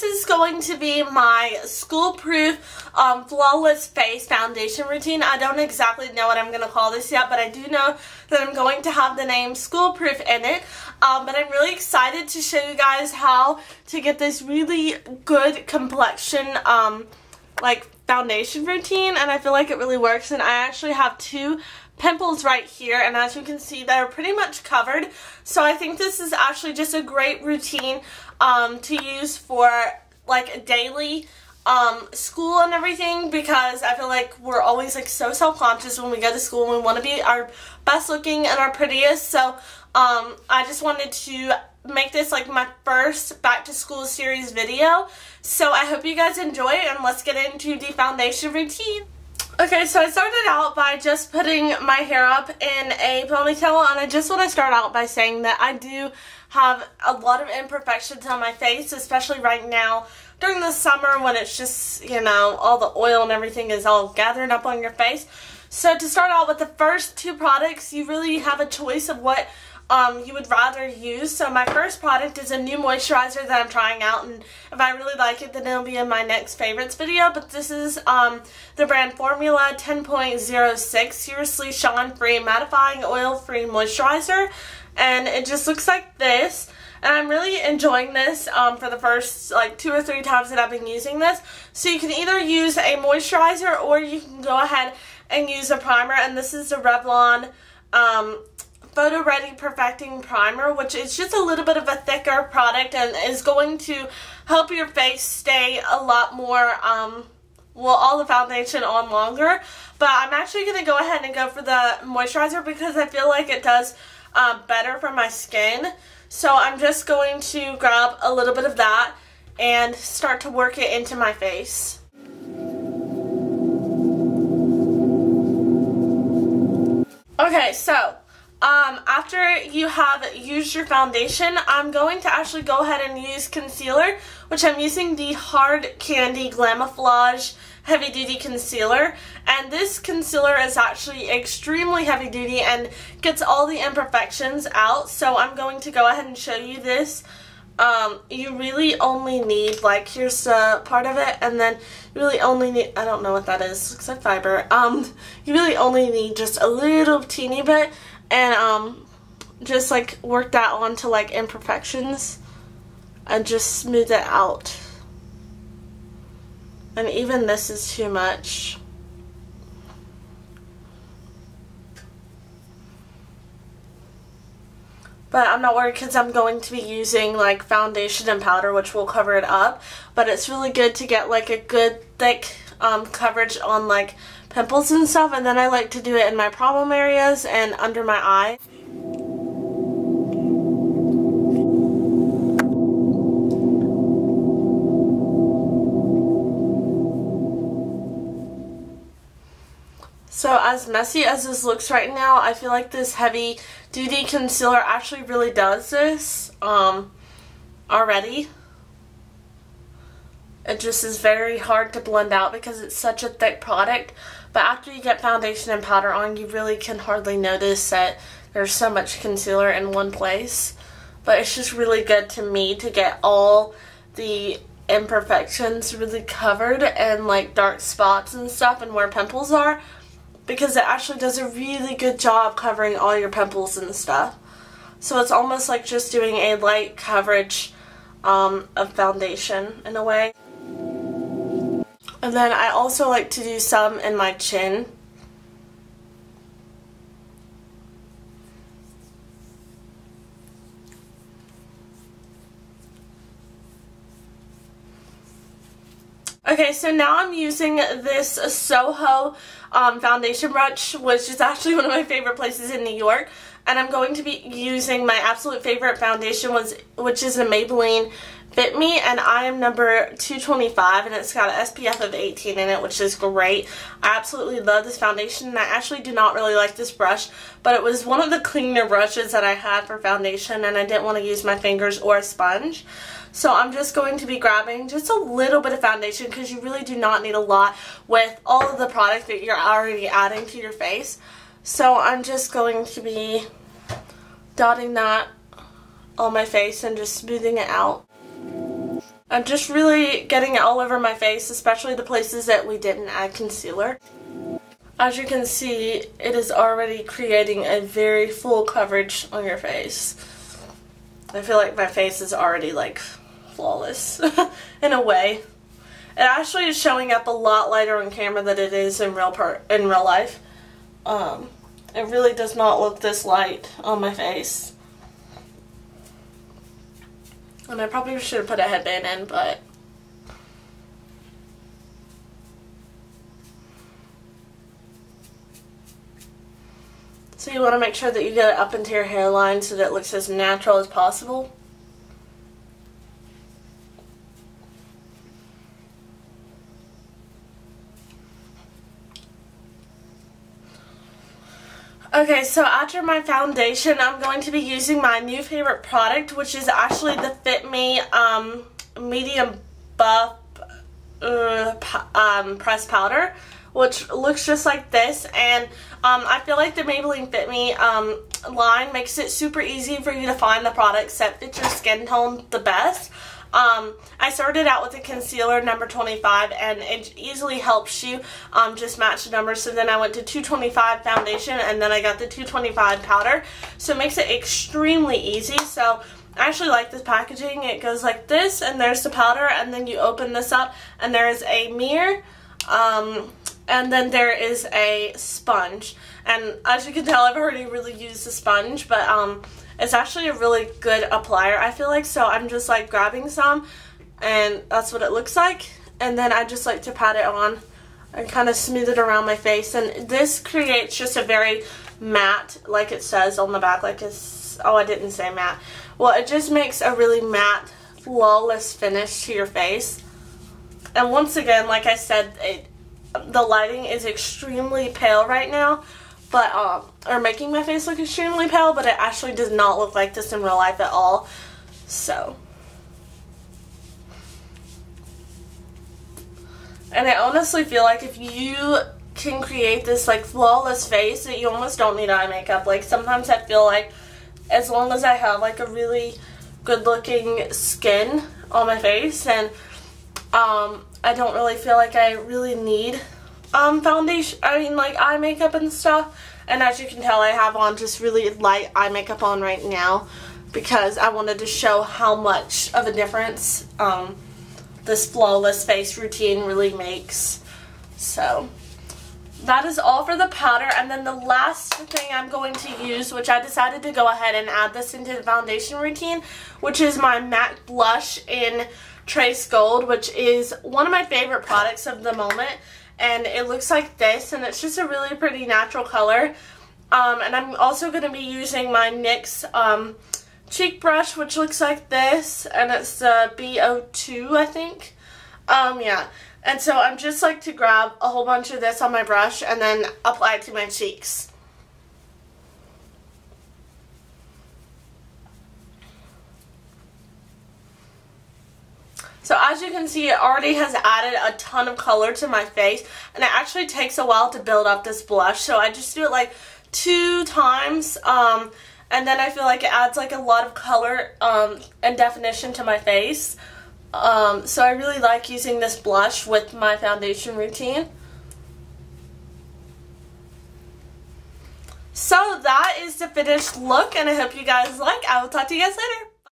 this is going to be my school-proof flawless face foundation routine. I don't exactly know what I'm going to call this yet, but I do know that I'm going to have the name school-proof in it. But I'm really excited to show you guys how to get this really good complexion like foundation routine, and I feel like it really works. And I actually have 2 pimples right here, and as you can see, they're pretty much covered. So I think this is actually just a great routine to use for like daily school and everything, because I feel like we're always like so self-conscious when we go to school and we want to be our best looking and our prettiest. So I just wanted to make this like my first back to school series video. So I hope you guys enjoy it, and let's get into the foundation routine. Okay, so I started out by just putting my hair up in a ponytail, and I just want to start out by saying that I do have a lot of imperfections on my face, especially right now during the summer when it's just, you know, all the oil and everything is all gathered up on your face. So to start out with the first 2 products, you really have a choice of what you would rather use. So my first product is a new moisturizer that I'm trying out, and if I really like it, then it'll be in my next favorites video. But this is the brand Formula 10.06 Seriously Shine Free Mattifying Oil Free Moisturizer, and it just looks like this. And I'm really enjoying this for the first like 2 or 3 times that I've been using this. So you can either use a moisturizer or you can go ahead and use a primer, and this is the Revlon Photo Ready Perfecting Primer, which is just a little bit of a thicker product and is going to help your face stay a lot more, well, all the foundation on longer. But I'm actually going to go ahead and go for the moisturizer because I feel like it does better for my skin. So I'm just going to grab a little bit of that and start to work it into my face. Okay, so after you have used your foundation, I'm going to actually go ahead and use concealer, which I'm using the Hard Candy Glamoflouge Heavy Duty Concealer. And this concealer is actually extremely heavy duty and gets all the imperfections out. So I'm going to go ahead and show you this. You really only need, like, here's the part of it, and then you really only need, I don't know what that is, looks like fiber. You really only need just a little teeny bit, and just like work that onto like imperfections and just smooth it out. And even this is too much. But I'm not worried because I'm going to be using like foundation and powder, which will cover it up. But it's really good to get like a good thick coverage on like pimples and stuff. And then I like to do it in my problem areas and under my eye. So as messy as this looks right now, I feel like this heavy duty concealer actually really does this already. It just is very hard to blend out because it's such a thick product. But after you get foundation and powder on, you really can hardly notice that there's so much concealer in one place. But it's just really good to me to get all the imperfections really covered and like dark spots and stuff and where pimples are, because it actually does a really good job covering all your pimples and stuff. So it's almost like just doing a light coverage of foundation in a way. And then I also like to do some in my chin. Okay, so now I'm using this Soho foundation brush, which is actually one of my favorite places in New York. And I'm going to be using my absolute favorite foundation, which is a Maybelline Fit Me, and I am number 225, and it's got an SPF of 18 in it, which is great. I absolutely love this foundation, and I actually do not really like this brush, but it was one of the cleaner brushes that I had for foundation, and I didn't want to use my fingers or a sponge. So I'm just going to be grabbing just a little bit of foundation, because you really do not need a lot with all of the product that you're already adding to your face. So I'm just going to be dotting that on my face and just smoothing it out. I'm just really getting it all over my face, especially the places that we didn't add concealer. As you can see, it is already creating a very full coverage on your face. I feel like my face is already like flawless in a way. It actually is showing up a lot lighter on camera than it is in real life. It really does not look this light on my face. And I probably should have put a headband in, but so you want to make sure that you get it up into your hairline so that it looks as natural as possible. Okay, so after my foundation, I'm going to be using my new favorite product, which is actually the Fit Me Medium Buff Pressed Powder, which looks just like this. And I feel like the Maybelline Fit Me line makes it super easy for you to find the products that fit your skin tone the best. I started out with a concealer number 25, and it easily helps you just match the numbers. So then I went to 225 foundation, and then I got the 225 powder. So it makes it extremely easy. So I actually like this packaging. It goes like this, and there's the powder, and then you open this up, and there is a mirror, and then there is a sponge. And as you can tell, I've already really used the sponge, but it's actually a really good applier, I feel like. So I'm just like grabbing some, and that's what it looks like. And then I just like to pat it on and kind of smooth it around my face. And this creates just a very matte, like it says on the back, like it's, oh, I didn't say matte. Well, it just makes a really matte, flawless finish to your face. And once again, like I said, the lighting is extremely pale right now, but or making my face look extremely pale, but it actually does not look like this in real life at all. So, and I honestly feel like if you can create this like flawless face, that you almost don't need eye makeup. Like sometimes I feel like as long as I have like a really good looking skin on my face, and I don't really feel like I really need foundation, like eye makeup and stuff. And as you can tell, I have on just really light eye makeup on right now because I wanted to show how much of a difference this flawless face routine really makes. So that is all for the powder. And then the last thing I'm going to use, which I decided to go ahead and add this into the foundation routine, which is my MAC blush in Trace Gold, which is one of my favorite products of the moment. And it looks like this, and it's just a really pretty natural color. And I'm also going to be using my NYX cheek brush, which looks like this, and it's the B02, I think. Yeah. And so I'm just like to grab a whole bunch of this on my brush and then apply it to my cheeks. So as you can see, it already has added a ton of color to my face, and it actually takes a while to build up this blush. So I just do it like 2 times, and then I feel like it adds like a lot of color and definition to my face. So I really like using this blush with my foundation routine. So that is the finished look, and I hope you guys like. I will talk to you guys later.